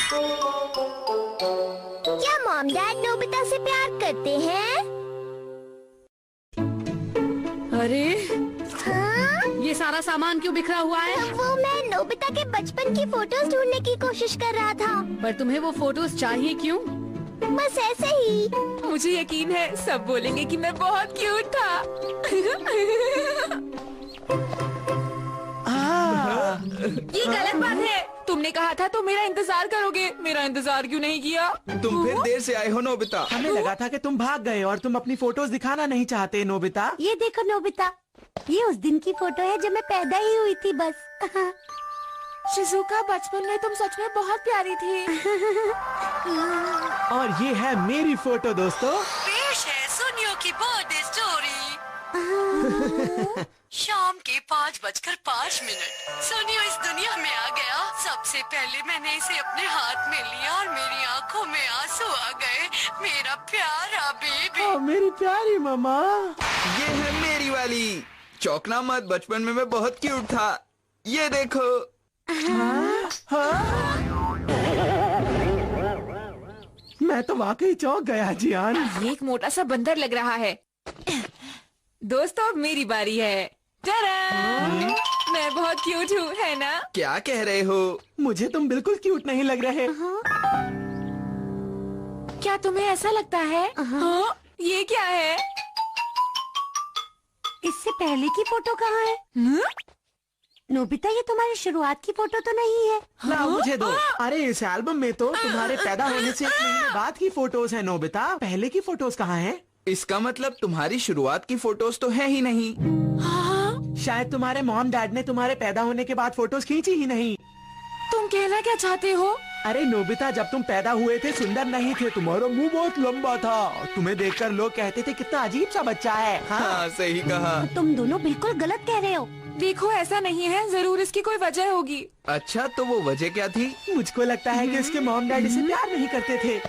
क्या mom dad Nobita से प्यार करते हैं? अरे हाँ? ये सारा सामान क्यों बिखरा हुआ है? वो मैं नोबिता के बचपन की फोटोज ढूंढने की कोशिश कर रहा था। पर तुम्हें वो फोटोज चाहिए क्यों? बस ऐसे ही। मुझे यकीन है सब बोलेंगे कि मैं बहुत क्यूट था। ये गलत बात है। तुमने कहा था तुम मेरा इंतजार करोगे, मेरा इंतजार क्यों नहीं किया? तुम फिर देर से आए हो नोबिता। हमें लगा था कि तुम भाग गए और तुम अपनी फोटोज दिखाना नहीं चाहते नोबिता। ये देखो नोबिता, ये उस दिन की फोटो है जब मैं पैदा ही हुई थी बस। शिजुका, बचपन में तुम सच में बहुत प्यारी थी। और ये है मेरी फोटो दोस्तों। पेश है सुनियो की बर्थडे स्टोरी। शाम के 5:05। सोनियो इस दुनिया में आ गया। सबसे पहले मैंने इसे अपने हाथ में लिया और मेरी आंखों में आंसू आ गए। मेरा प्यारा बेबी। मेरी प्यारी मम्मा। ये है मेरी वाली। चौंकना मत, बचपन में मैं बहुत क्यूट था। ये देखो। मैं तो वाकई चौंक गया जियान। ये एक मोटा सा बंदर लग रहा है। दोस्तों, अब मेरी बारी है। टडा! मैं बहुत क्यूट हूँ, है ना? क्या कह रहे हो? मुझे तुम बिल्कुल क्यूट नहीं लग रहे। क्या तुम्हें ऐसा लगता है? हाँ? ये क्या है? इससे पहले की फोटो कहाँ है? नोबिता, ये तुम्हारी शुरुआत की फोटो तो नहीं है? लाओ मुझे दो। अरे इस एल्बम में तो तुम्हारे पैदा होने से 1 महीने बाद की फोटोज हैं नोबिता। पहले की फोटोज कहाँ हैं? इसका मतलब तुम्हारी शुरुआत की फोटोज तो है ही नहीं। शायद तुम्हारे मॉम डैड ने तुम्हारे पैदा होने के बाद फोटोज खींची ही नहीं। तुम कहना क्या चाहते हो? अरे नोबिता, जब तुम पैदा हुए थे सुंदर नहीं थे। तुम्हारा मुंह बहुत लंबा था। तुम्हें देखकर लोग कहते थे कितना अजीब सा बच्चा है। हाँ, सही कहा। तुम दोनों बिल्कुल गलत कह रहे हो। देखो, ऐसा नहीं है, जरूर इसकी कोई वजह होगी। अच्छा, तो वो वजह क्या थी? मुझको लगता है कि इसके मॉम डैड इसे प्यार नहीं करते थे।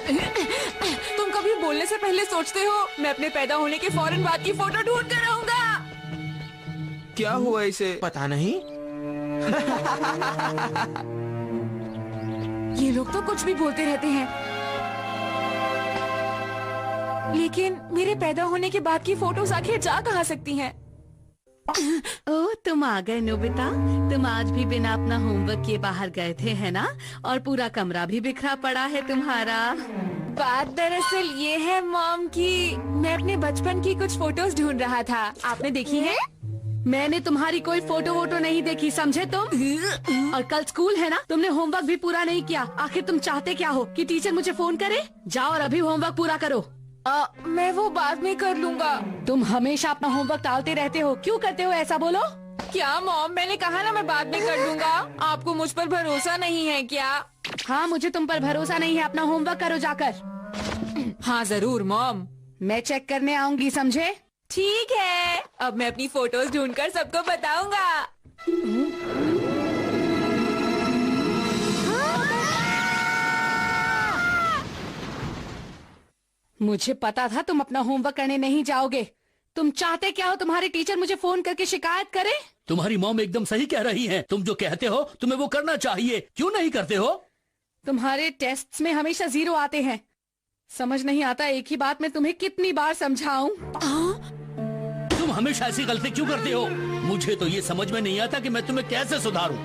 तुम कभी बोलने से पहले सोचते हो? मैं अपने पैदा होने के फौरन बाद की फोटो ढूंढ कर रहूंगा। क्या हुआ इसे? पता नहीं। ये लोग तो कुछ भी बोलते रहते हैं, लेकिन मेरे पैदा होने के बाद की फोटोज आखिर जा कहाँ सकती हैं? ओह, तुम आ गए नोबिता। तुम आज भी बिना अपना होमवर्क किए बाहर गए थे, है ना? और पूरा कमरा भी बिखरा पड़ा है तुम्हारा। बात दरअसल ये है मॉम की, मैं अपने बचपन की कुछ फोटोज ढूंढ रहा था। आपने देखी है? मैंने तुम्हारी कोई फोटो वोटो नहीं देखी, समझे तुम? और कल स्कूल है ना, तुमने होमवर्क भी पूरा नहीं किया। आखिर तुम चाहते क्या हो? कि टीचर मुझे फोन करे? जाओ और अभी होमवर्क पूरा करो। मैं वो बाद में कर लूँगा। तुम हमेशा अपना होमवर्क टालते रहते हो, क्यों करते हो ऐसा, बोलो? क्या मॉम, मैंने कहा ना मैं बाद में कर लूँगा। आपको मुझ पर भरोसा नहीं है क्या? हाँ, मुझे तुम पर भरोसा नहीं है। अपना होमवर्क करो जाकर। हाँ जरूर मॉम। मैं चेक करने आऊंगी, समझे? ठीक है, अब मैं अपनी फोटोज ढूंढकर सबको बताऊंगा। मुझे पता था तुम अपना होमवर्क करने नहीं जाओगे। तुम चाहते क्या हो? तुम्हारे टीचर मुझे फोन करके शिकायत करे? तुम्हारी मॉम एकदम सही कह रही हैं। तुम जो कहते हो तुम्हें वो करना चाहिए, क्यों नहीं करते हो? तुम्हारे टेस्ट्स में हमेशा 0 आते हैं। समझ नहीं आता एक ही बात मैं तुम्हें कितनी बार समझाऊं। तुम हमेशा ऐसी गलती क्यों करते हो? मुझे तो ये समझ में नहीं आता कि मैं तुम्हें कैसे सुधारूं।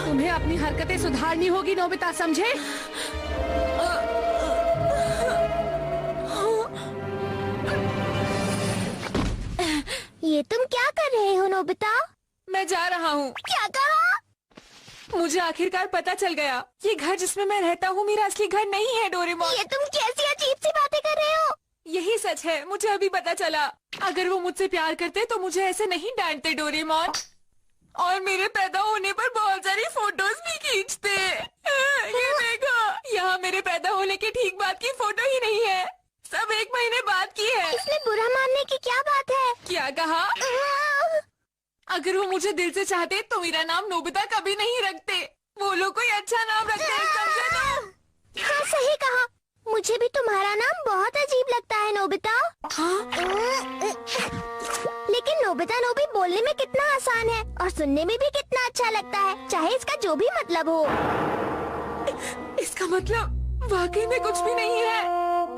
तुम्हें अपनी हरकतें सुधारनी होगी नोबिता, समझे? ये तुम क्या कर रहे हो नोबिता? मैं जा रहा हूँ। क्या कहा? मुझे आखिरकार पता चल गया, ये घर जिसमें मैं रहता हूँ मेरा असली घर नहीं है डोरेमोन। ये तुम कैसी अजीब सी बातें कर रहे हो? यही सच है, मुझे अभी पता चला। अगर वो मुझसे प्यार करते तो मुझे ऐसे नहीं डांटते डोरेमोन, और मेरे पैदा होने पर बहुत सारी फोटोज भी खींचते। ये देखो, यहाँ मेरे पैदा होने के ठीक बाद की फोटो ही नहीं है, सब 1 महीने बाद की है। इसमें बुरा मानने की क्या बात है? क्या कहा? अगर वो मुझे दिल से चाहते तो मेरा नाम नोबिता कभी नहीं रखते। वो लोग कोई अच्छा नाम रखते हैं, समझे तुम? हाँ, सही कहा। मुझे भी तुम्हारा नाम बहुत अजीब लगता है नोबिता। हाँ? लेकिन नोबिता नोबी बोलने में कितना आसान है और सुनने में भी कितना अच्छा लगता है, चाहे इसका जो भी मतलब हो। इसका मतलब वाकई में कुछ भी नहीं है।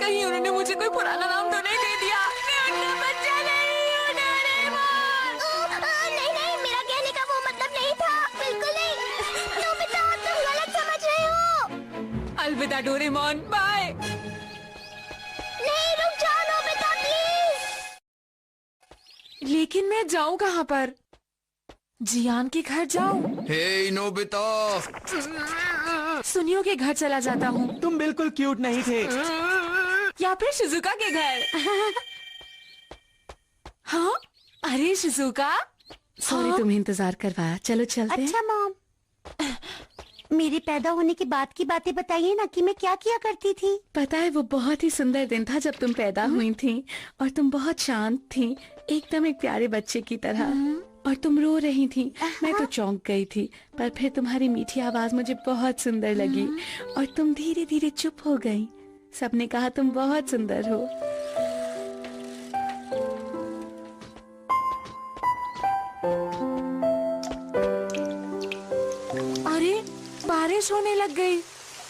कहीं उन्होंने मुझे कोई पुराना नाम तो नहीं दे दिया। मैं उनका बच्चा नहीं हूँ डोरेमोन। नहीं नहीं, मेरा कहने का वो मतलब नहीं था, बिल्कुल नहीं। नोबिता, तुम गलत समझ रहे हो। अलविदा डोरेमोन, बाय। नहीं, रुक जाओ नोबिता प्लीज। लेकिन मैं जाऊँ कहाँ पर? जियान के घर जाऊँ? हे नोबिता, सुनियो के घर चला जाता हूँ, तुम बिल्कुल क्यूट नहीं थे। या फिर शिजुका के घर। हाँ, अरे शिजुका, सॉरी तुम्हें इंतजार करवाया, चलो चलते हैं। अच्छा मॉम, मेरे पैदा होने के बाद की बातें बताइए ना कि मैं क्या किया करती थी। पता है वो बहुत ही सुंदर दिन था जब तुम पैदा हुई थी और तुम बहुत शांत थी, एकदम एक प्यारे बच्चे की तरह। और तुम रो रही थी, मैं तो चौंक गई थी, पर फिर तुम्हारी मीठी आवाज मुझे बहुत सुंदर लगी और तुम धीरे धीरे चुप हो गई। सबने कहा तुम बहुत सुंदर हो। अरे बारिश होने लग गई।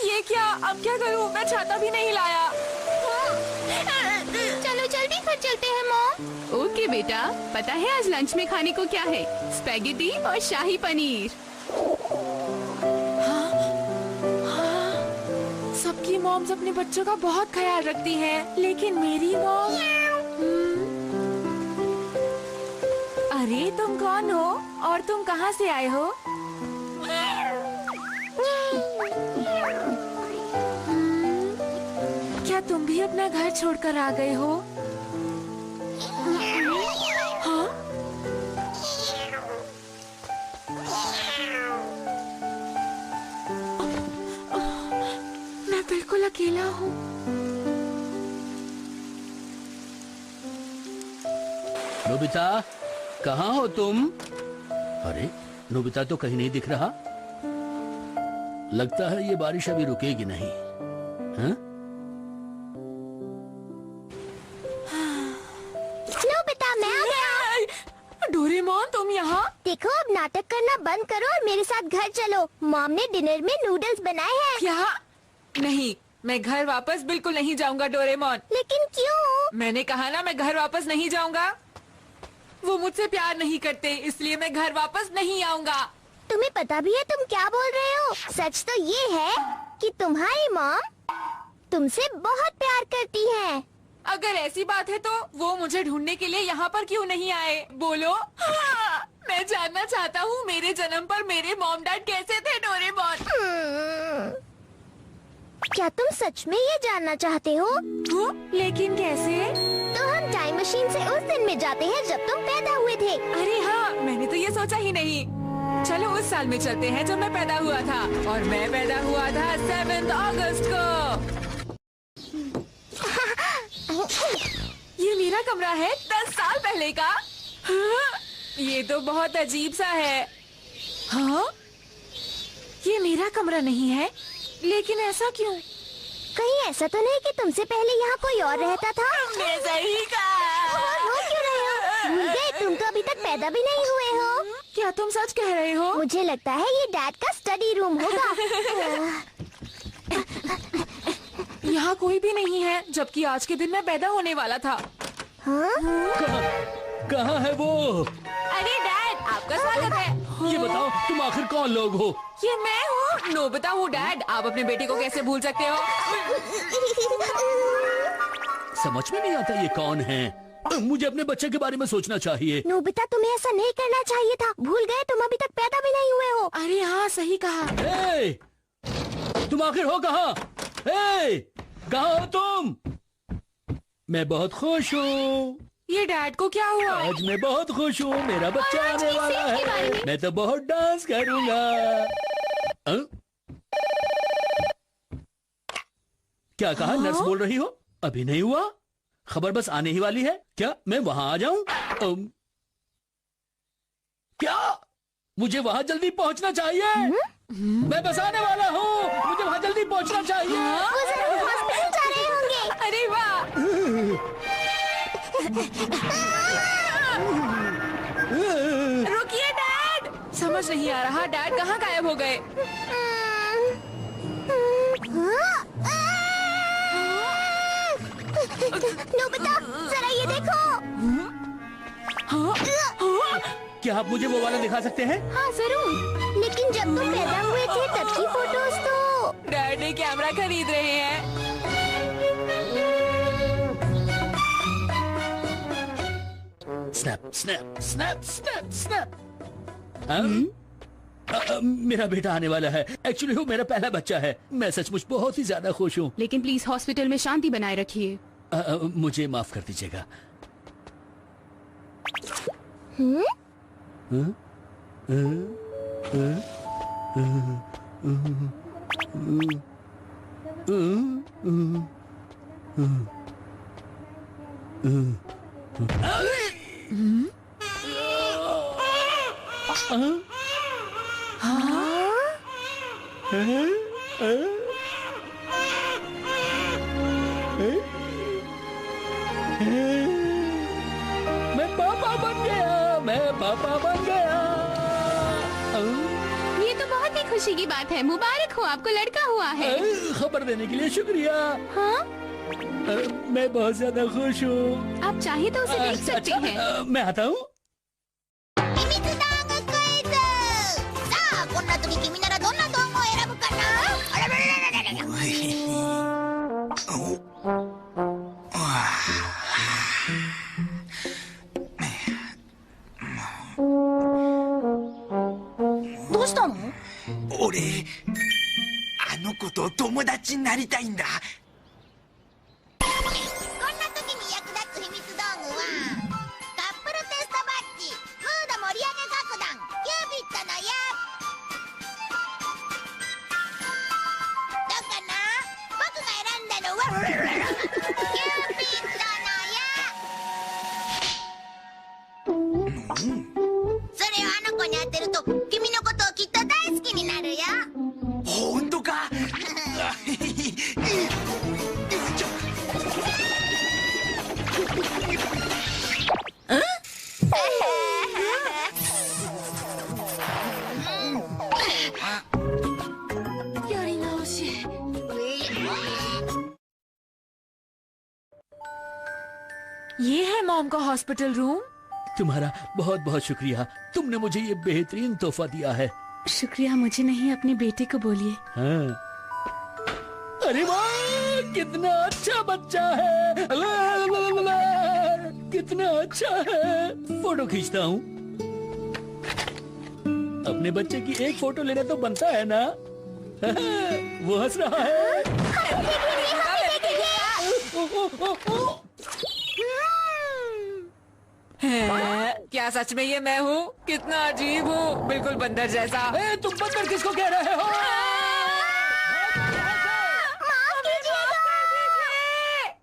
ये क्या, अब क्या करूँ? मैं छाता भी नहीं लाया। चलो जल्दी घर चलते हैं मॉम। ओके बेटा, पता है आज लंच में खाने को क्या है? स्पैगेटी और शाही पनीर। सबकी मॉम्स अपने बच्चों का बहुत ख्याल रखती हैं, लेकिन मेरी मॉम। अरे तुम कौन हो और तुम कहाँ से आए हो? क्या तुम भी अपना घर छोड़कर आ गए हो? हाँ? मैं बिल्कुल अकेला हूँ। नोबिता, कहाँ हो तुम? अरे नोबिता तो कहीं नहीं दिख रहा। लगता है ये बारिश अभी रुकेगी नहीं। हाँ? नोबिता, मैं आ गया। डोरेमोन, तुम यहाँ? देखो, अब नाटक करना बंद करो और मेरे साथ घर चलो। मॉम ने डिनर में नूडल्स बनाए हैं। क्या? नहीं, मैं घर वापस बिल्कुल नहीं जाऊंगा डोरेमोन। लेकिन क्यों? मैंने कहा ना, मैं घर वापस नहीं जाऊंगा। वो मुझसे प्यार नहीं करते, इसलिए मैं घर वापस नहीं आऊंगा। तुम्हें पता भी है तुम क्या बोल रहे हो? सच तो ये है कि तुम्हारी मॉम तुमसे बहुत प्यार करती है। अगर ऐसी बात है तो वो मुझे ढूंढने के लिए यहाँ पर क्यों नहीं आए? बोलो। हाँ, मैं जानना चाहता हूँ मेरे जन्म पर मेरे मॉम डैड कैसे थे डोरेमोन। क्या तुम सच में ये जानना चाहते हो? लेकिन कैसे? तो हम टाइम मशीन से उस दिन में जाते हैं जब तुम पैदा हुए थे। अरे हाँ, मैंने तो ये सोचा ही नहीं। चलो उस साल में चलते हैं जब मैं पैदा हुआ था, और मैं पैदा हुआ था 7 अगस्त को। ये मेरा कमरा है 10 साल पहले का। हाँ, ये तो बहुत अजीब सा है। हाँ, ये मेरा कमरा नहीं है, लेकिन ऐसा क्यों? कहीं ऐसा तो नहीं कि तुमसे पहले यहाँ कोई और रहता था? मैं सही कहा। रो क्यों रहे हो? भूल गए, तुम तो अभी तक पैदा भी नहीं हुए हो। क्या तुम सच कह रहे हो? मुझे लगता है ये डैड का स्टडी रूम होगा। यहाँ कोई भी नहीं है, जबकि आज के दिन मैं पैदा होने वाला था। हाँ? कहाँ है वो? अरे डैड, आपका स्वागत है। ये बताओ तुम आखिर कौन लोग हो? ये मैं हूँ, नोबिता हूँ डैड। आप अपने बेटे को कैसे भूल सकते हो? समझ में नहीं आता ये कौन है। मुझे अपने बच्चे के बारे में सोचना चाहिए। नोबिता, तुम्हें ऐसा नहीं करना चाहिए था। भूल गए, तुम अभी तक पैदा भी नहीं हुए हो। अरे हाँ, सही कहा। ए, तुम आखिर हो कहाँ? कहाँ हो तुम? मैं बहुत खुश हूँ। ये डैड को क्या हुआ? आज मैं बहुत खुश हूँ, मेरा बच्चा आने वाला है। मैं तो बहुत डांस करूँगा। क्या कहा? नर्स बोल रही हो? अभी नहीं हुआ? खबर बस आने ही वाली है। क्या मैं वहाँ आ जाऊँ? क्या मुझे वहाँ जल्दी पहुँचना चाहिए? मैं बस आने वाला हूँ, मुझे वहाँ जल्दी पहुँचना चाहिए। वो जरूर हॉस्पिटल जा रहे होंगे। अरे वाह! रुकिए डैड! समझ नहीं आ रहा, डैड कहाँ गायब हो गए? क्या आप मुझे वो वाला दिखा सकते हैं? हाँ जरूर, लेकिन जब तुम पैदा हुए थे तब की फोटोज तो। डैडी कैमरा खरीद रहे हैं। Snap snap snap snap snap. मेरा बेटा आने वाला है। एक्चुअली वो मेरा पहला बच्चा है। मैं सचमुच बहुत ही ज्यादा खुश हूँ। लेकिन प्लीज हॉस्पिटल में शांति बनाए रखिए। मुझे माफ कर दीजिएगा। मैं पापा बन गया। मैं पापा बन गया। ये तो बहुत ही खुशी की बात है। मुबारक हो, आपको लड़का हुआ है। खबर देने के लिए शुक्रिया। हाँ, मैं बहुत ज्यादा खुश हूँ। आप चाहे तो उसे देख सकते हैं। मैं आता हूँ। 秘密道具クイズ。さあ、こんな時君ならどんな道具を選ぶかな。あらららららら。どうしたの？俺、あの子と友達になりたいんだ。こんな時に役立つ秘密道具はカップルテストバッジ、ムード盛り上げ楽団、キューピッドの矢。どうかな？僕が選んだのはキューピッドの矢。それをあの子に当てると君のことをきっと大好きになるよ。本当か？やり直し。ये है मॉम का हॉस्पिटल रूम। तुम्हारा बहुत बहुत शुक्रिया। तुमने मुझे ये बेहतरीन तोहफा दिया है। शुक्रिया मुझे नहीं, अपने बेटे को बोलिए। हाँ। अरे वाह, कितना अच्छा बच्चा है। कितना अच्छा है। फोटो खींचता हूँ। अपने बच्चे की एक फोटो लेना तो बनता है ना। वो हंस रहा है। है? क्या सच में ये मैं हूँ? कितना अजीब हूँ, बिल्कुल बंदर जैसा। तुम बंदर किसको कह रहे हो?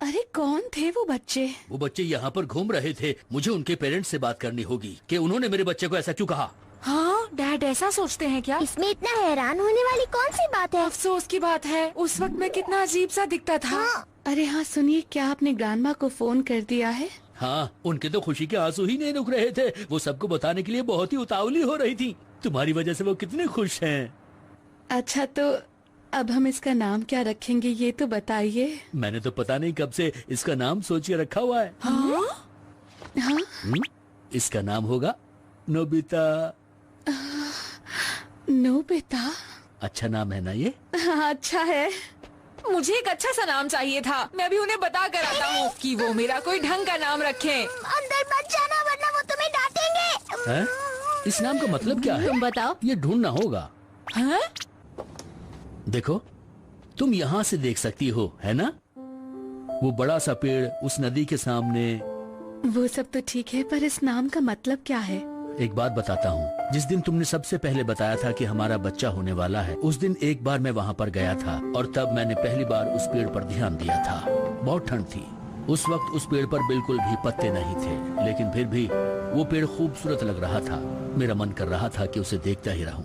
अरे कौन थे वो बच्चे? वो बच्चे यहाँ पर घूम रहे थे। मुझे उनके पेरेंट्स से बात करनी होगी कि उन्होंने मेरे बच्चे को ऐसा क्यों कहा। हाँ, डैड ऐसा सोचते हैं क्या? इसमें इतना हैरान होने वाली कौन सी बात है? अफसोस की बात है, उस वक्त मैं कितना अजीब सा दिखता था। अरे हाँ सुनिए, क्या आपने ग्रैंडमा को फोन कर दिया है? हाँ, उनके तो खुशी के आंसू ही नहीं रुक रहे थे। वो सबको बताने के लिए बहुत ही उतावली हो रही थी। तुम्हारी वजह से वो कितने खुश हैं। अच्छा, तो अब हम इसका नाम क्या रखेंगे ये तो बताइए। मैंने तो पता नहीं कब से इसका नाम सोच के रखा हुआ है। हाँ? हाँ? इसका नाम होगा नोबिता। नोबिता? अच्छा नाम है ना ये? हाँ, अच्छा है। मुझे एक अच्छा सा नाम चाहिए था। मैं भी उन्हें बता कर आता हूँ कि वो मेरा कोई ढंग का नाम रखें। अंदर मत जाना वरना वो तुम्हें डांटेंगे। है? इस नाम का मतलब क्या है? तुम बताओ। ये ढूंढना होगा। हाँ? देखो, तुम यहाँ से देख सकती हो, है ना? वो बड़ा सा पेड़ उस नदी के सामने। वो सब तो ठीक है, पर इस नाम का मतलब क्या है? एक बात बताता हूँ। जिस दिन तुमने सबसे पहले बताया था कि हमारा बच्चा होने वाला है, उस दिन एक बार मैं वहाँ पर गया था और तब मैंने पहली बार उस पेड़ पर ध्यान दिया था। बहुत ठंड थी। उस वक्त उस पेड़ पर बिल्कुल भी पत्ते नहीं थे, लेकिन फिर भी वो पेड़ खूबसूरत लग रहा था। मेरा मन कर रहा था कि उसे देखता ही रहूं।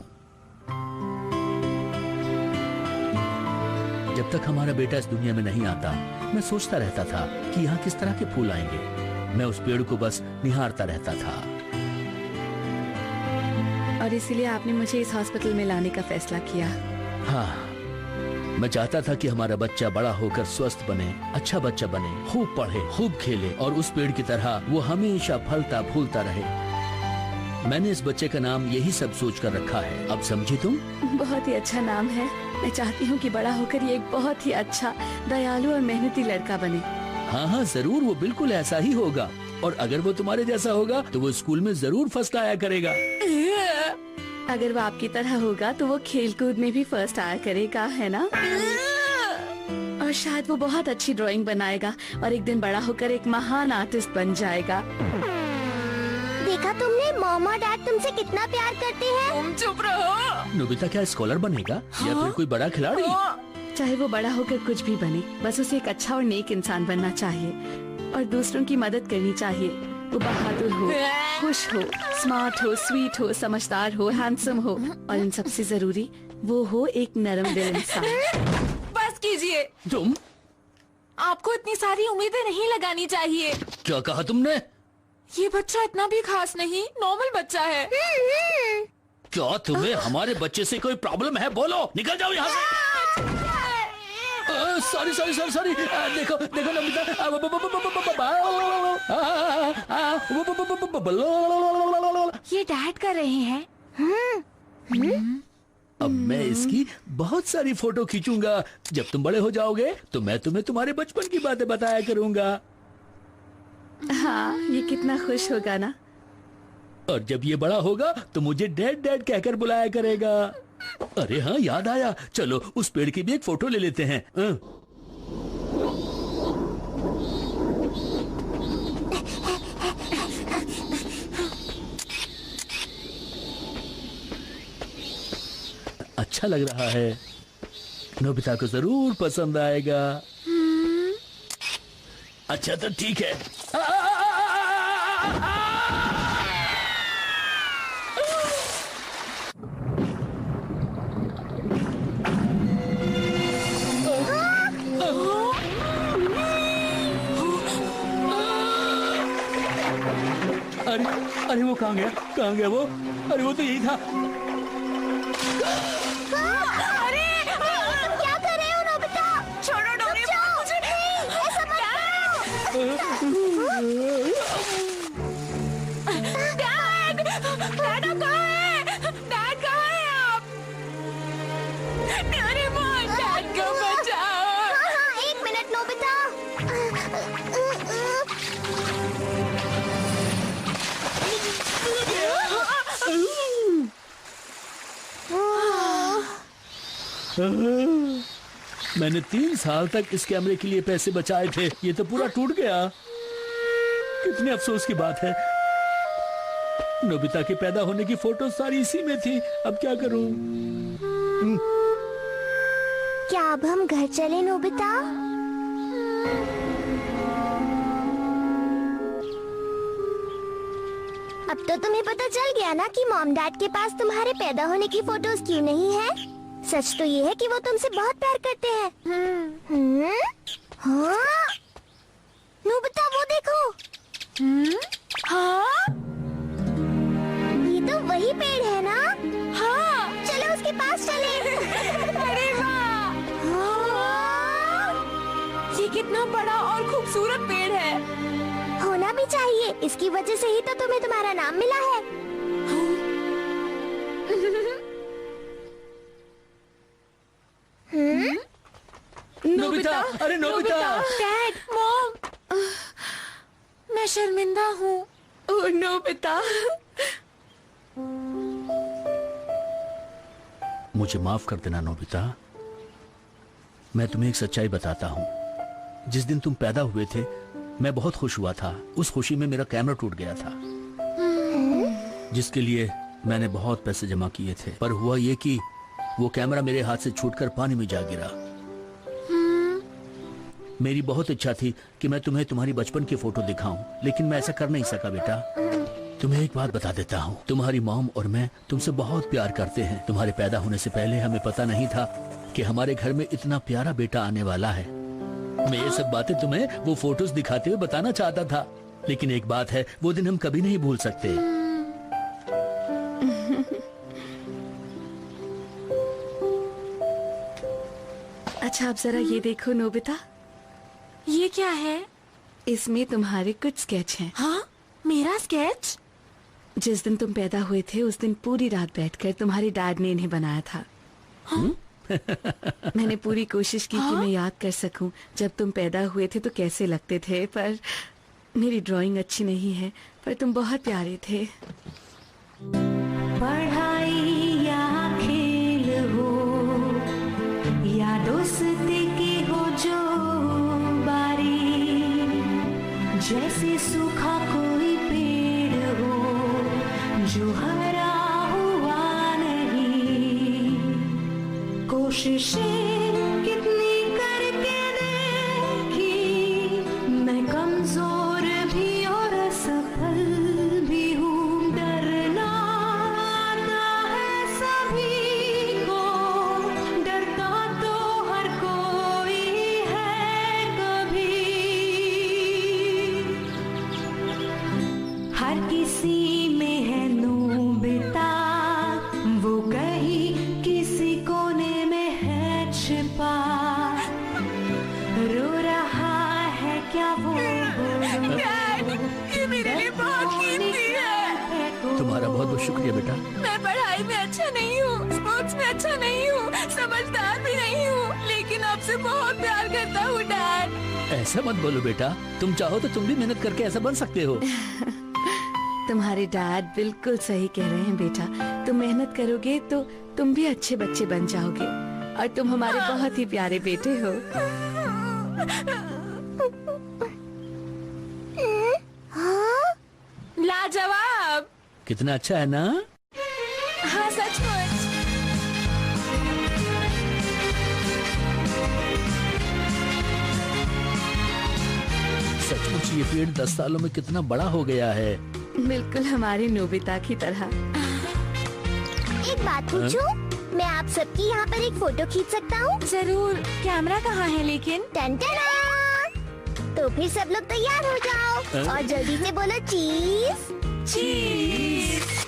जब तक हमारा बेटा इस दुनिया में नहीं आता, मैं सोचता रहता था कि यहाँ किस तरह के फूल आएंगे। मैं उस पेड़ को बस निहारता रहता था। और इसीलिए आपने मुझे इस हॉस्पिटल में लाने का फैसला किया। हाँ, मैं चाहता था कि हमारा बच्चा बड़ा होकर स्वस्थ बने, अच्छा बच्चा बने, खूब पढ़े, खूब खेले और उस पेड़ की तरह वो हमेशा फलता फूलता रहे। मैंने इस बच्चे का नाम यही सब सोच कर रखा है। अब समझी तुम? बहुत ही अच्छा नाम है। मैं चाहती हूँ कि बड़ा होकर ये एक बहुत ही अच्छा, दयालु और मेहनती लड़का बने। हाँ हाँ जरूर, वो बिल्कुल ऐसा ही होगा। और अगर वो तुम्हारे जैसा होगा तो वो स्कूल में जरूर फर्स्ट आया करेगा। अगर वो आपकी तरह होगा तो वो खेल कूद में भी फर्स्ट आया करेगा, है ना? और शायद वो बहुत अच्छी ड्राइंग बनाएगा और एक दिन बड़ा होकर एक महान आर्टिस्ट बन जाएगा। देखा तुमने, मॉम और डैड तुमसे कितना प्यार करते हैं। तुम चुप रहो। नोबिता क्या स्कॉलर बनेगा या फिर कोई बड़ा खिलाड़ी? चाहे वो बड़ा होकर कुछ भी बने, बस उसे एक अच्छा और नेक इंसान बनना चाहिए और दूसरों की मदद करनी चाहिए। वो बहादुर हो, खुश हो, स्मार्ट हो, स्वीट हो, समझदार हो, हैंडसम हो और इन सबसे जरूरी वो हो एक नरम दिल इंसान। बस कीजिए। तुम? आपको इतनी सारी उम्मीदें नहीं लगानी चाहिए। क्या कहा तुमने? ये बच्चा इतना भी खास नहीं, नॉर्मल बच्चा है। क्या तुम्हें हमारे बच्चे से कोई प्रॉब्लम है? बोलो, निकल जाओ यहाँ से। Sorry sorry sorry sorry. देखो देखो नमिता, ये डैड कर रहे हैं। अब मैं इसकी बहुत सारी फोटो खींचूंगा। जब तुम बड़े हो जाओगे तो मैं तुम्हें तुम्हारे बचपन की बातें बताया करूंगा। हाँ, ये कितना खुश होगा ना। और जब ये बड़ा होगा तो मुझे डैड डैड कहकर बुलाया करेगा। अरे हाँ, याद आया, चलो उस पेड़ की भी एक फोटो ले लेते हैं। अच्छा लग रहा है, नोबिता को जरूर पसंद आएगा। अच्छा तो ठीक है। अरे अरे वो कहाँ गया? कहाँ गया वो? अरे वो तो यही था। अरे तुम क्या कर रहे हो नोबिता? छोड़ो डोरेमोन, मुझे नहीं, ऐसा मत करो। डैड, डैड आप कहाँ हैं? डैड कहाँ हैं आप? डोरेमोन, डैड को बचाओ। हाँ हाँ, एक मिनट नोबिता। मैंने 3 साल तक इस कैमरे के लिए पैसे बचाए थे, ये तो पूरा टूट गया। कितने अफसोस की बात है। नोबिता के पैदा होने की फोटो सारी इसी में थी। अब क्या करूं? क्या अब हम घर चले नोबिता? अब तो तुम्हें पता चल गया ना कि मॉम डैड के पास तुम्हारे पैदा होने की फोटोज क्यों नहीं है। सच तो ये है कि वो तुमसे बहुत प्यार करते हैं। हाँ? नोबिता वो देखो। हाँ? ये तो वही पेड़ है ना? हाँ। चलो उसके पास चले। अरे वाह! हाँ? ये कितना बड़ा और खूबसूरत पेड़ है। होना भी चाहिए, इसकी वजह से ही तो तुम्हें तुम्हारा नाम मिला है। नोबिता, अरे नोबिता। डैड, मॉम, मैं शर्मिंदा हूँ। ओह नोबिता। मुझे माफ कर देना नोबिता। मैं तुम्हें एक सच्चाई बताता हूँ। जिस दिन तुम पैदा हुए थे मैं बहुत खुश हुआ था। उस खुशी में मेरा कैमरा टूट गया था, जिसके लिए मैंने बहुत पैसे जमा किए थे। पर हुआ ये कि वो कैमरा मेरे हाथ से छूटकर पानी में जा गिरा। मेरी बहुत इच्छा थी कि मैं तुम्हें तुम्हारी बचपन की फोटो दिखाऊं, लेकिन मैं ऐसा कर नहीं सका बेटा। तुम्हें एक बात बता देता हूँ, तुम्हारी मॉम और मैं तुमसे बहुत प्यार करते हैं। तुम्हारे पैदा होने से पहले हमें पता नहीं था कि हमारे घर में इतना प्यारा बेटा आने वाला है। मैं ये सब बातें तुम्हें वो फोटोज दिखाते हुए बताना चाहता था, लेकिन एक बात है, वो दिन हम कभी नहीं भूल सकते। अच्छा आप जरा ये देखो नोबिता, ये क्या है? इसमें तुम्हारे कुछ स्केच हैं। हाँ? मेरा स्केच? जिस दिन तुम पैदा हुए थे उस दिन पूरी रात बैठकर तुम्हारे डैड ने इन्हें बनाया था। मैंने पूरी कोशिश की कि मैं याद कर सकूं जब तुम पैदा हुए थे तो कैसे लगते थे, पर मेरी ड्राइंग अच्छी नहीं है, पर तुम बहुत प्यारे थे। पढ़ाई या खेल हो या दोस्ती की हो जो बारी, जैसे सूखा कोई पेड़ हो जो हरा हुआ नहीं, कोशिशें कितनी करके देखी, मैं कमजोर भी और असफल भी हूँ। डरना आता है सभी को, डरता तो हर कोई है कभी, हर किसी में है नोबिता, वो कहीं किसी कोने में है छिपा, रो रहा है क्या वो ये मेरे लिए बहुत कीमती है। तुम्हारा बहुत बहुत शुक्रिया बेटा। मैं पढ़ाई में अच्छा नहीं हूँ, स्पोर्ट्स में अच्छा नहीं हूँ, समझदार भी नहीं हूँ, लेकिन आपसे बहुत प्यार करता हूँ डैड। ऐसा मत बोलो बेटा, तुम चाहो तो तुम भी मेहनत करके ऐसा बन सकते हो। तुम्हारे डैड बिल्कुल सही कह रहे हैं बेटा, तुम मेहनत करोगे तो तुम भी अच्छे बच्चे बन जाओगे, और तुम हमारे बहुत ही प्यारे बेटे हो। लाजवाब। कितना अच्छा है ना? हाँ सचमुच। सचमुच ये पेड़ 10 सालों में कितना बड़ा हो गया है। बिल्कुल हमारे नोबिता की तरह। एक बात पूछूं? मैं आप सबकी यहाँ पर एक फोटो खींच सकता हूँ? जरूर। कैमरा कहाँ है लेकिन? टन-टना! तो फिर सब लोग तैयार हो जाओ और जल्दी से बोलो चीज। चीज।